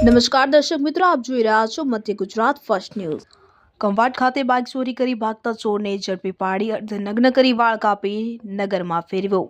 નમસ્કાર દર્શક મિત્રો, આપ જોઈ રહ્યા છો મધ્ય ગુજરાત ફર્સ્ટ ન્યૂઝ। કંવાટ ખાતે બાઇક ચોરી કરી ભાગતા ચોરને ઝડપી પાડી અર્ધનગ્ન કરી વાળ કાપી નગરમાં ફેરવ્યો,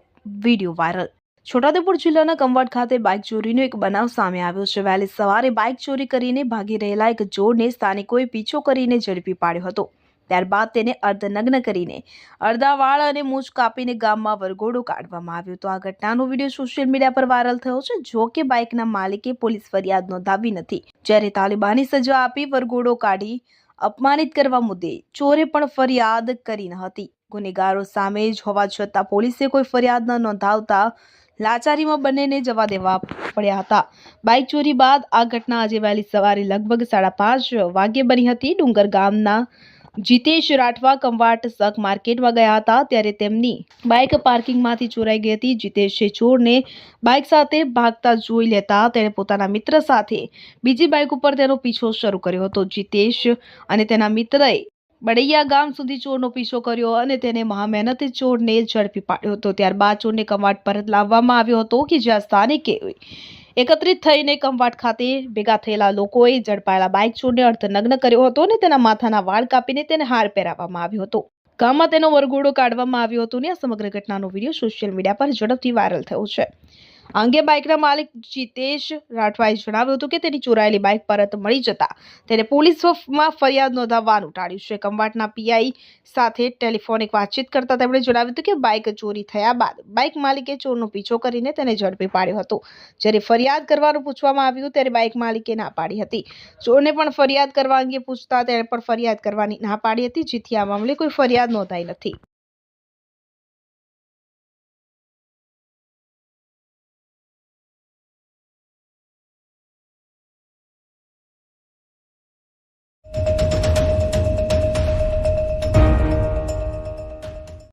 વિડીયો વાયરલ। છોટાઉદેપુર જિલ્લાના કંવાટ ખાતે બાઇક ચોરીનો એક બનાવ સામે આવ્યો છે। વહેલી સવારે બાઇક ચોરી કરીને ભાગી રહેલા એક ચોરને સ્થાનિકોએ પીછો કરીને ઝડપી પાડ્યો હતો। ત્યારબાદ તેને અર્ધનગ્ન કરીને અડધા વાળ અને મૂછ કાપીને ગામમાં વરઘોડો કાઢવામાં આવ્યો હતો। આ ઘટનાનો વિડીયો સોશિયલ મીડિયા પર વાયરલ થયો છે। જો કે બાઇકના માલિકે પોલીસ ફરિયાદ નોંધાવી નથી, જ્યારે તાલિબાની સજા આપી વરઘોડો કાઢી અપમાનિત કરવા મુદ્દે ચોરે પણ ફરિયાદ કરી ન હતી। ગુનેગારો સામે જ હોવા છતાં પોલીસે કોઈ ફરિયાદ ન નોંધાવતા લાચારીમાં બંનેને જવા દેવા પડ્યા હતા। બાઇક ચોરી બાદ આ ઘટના આજે વહેલી સવારે લગભગ 5:30 વાગ્યે બની હતી। ડુંગર ગામના જીતેશ રાઠવા કંવાટ સક માર્કેટમાં ગયા હતા, ત્યારે તેમની બાઇક પાર્કિંગમાંથી ચોરાઈ ગઈ હતી। જીતેશે ચોરને બાઇક સાથે ભાગતા જોઈ લેતા તેણે પોતાના મિત્ર સાથે બીજી બાઇક ઉપર તેનો પીછો શરૂ કર્યો હતો। જીતેશ અને તેના મિત્રએ બડૈયા ગામ સુધી ચોરનો પીછો કર્યો અને તેને મહામહેનતે ચોરને ઝડપી પાડ્યો હતો। ત્યારબાદ ચોરને કંવાટ પરત લાવવામાં આવ્યો હતો, કે જ્યાં સ્થાનિકે એકત્રિત થઈને કંવાટ ખાતે ભેગા થયેલા લોકોએ ઝડપાયેલા બાઇક ચોરને અર્ધનગ્ન કર્યો હતો અને તેના માથાના વાળ કાપીને તેને હાર પહેરાવવામાં આવ્યો હતો। ગામમાં તેનો વરઘોડો કાઢવામાં આવ્યો હતો અને આ સમગ્ર ઘટનાનો વિડીયો સોશિયલ મીડિયા પર ઝડપથી વાયરલ થયો છે। આ અંગે બાઇકના માલિક જીતેશ રાઠવાએ જણાવ્યું હતું કે તેની ચોરાયેલી બાઇક પરત મળી જતા તેને પોલીસમાં ફરિયાદ નોંધાવવાનું ટાળ્યું છે। કંવાટના પીઆઈ સાથે ટેલિફોનિક વાતચીત કરતા તેમણે જણાવ્યું હતું કે બાઇક ચોરી થયા બાદ બાઇક માલિકે ચોરનો પીછો કરીને તેને ઝડપી પાડ્યો હતો। જ્યારે ફરિયાદ કરવાનું પૂછવામાં આવ્યું ત્યારે બાઇક માલિકે ના પાડી હતી। ચોરને પણ ફરિયાદ કરવા અંગે પૂછતા તેણે પણ ફરિયાદ કરવાની ના પાડી હતી, જેથી આ મામલે કોઈ ફરિયાદ નોંધાઈ નથી।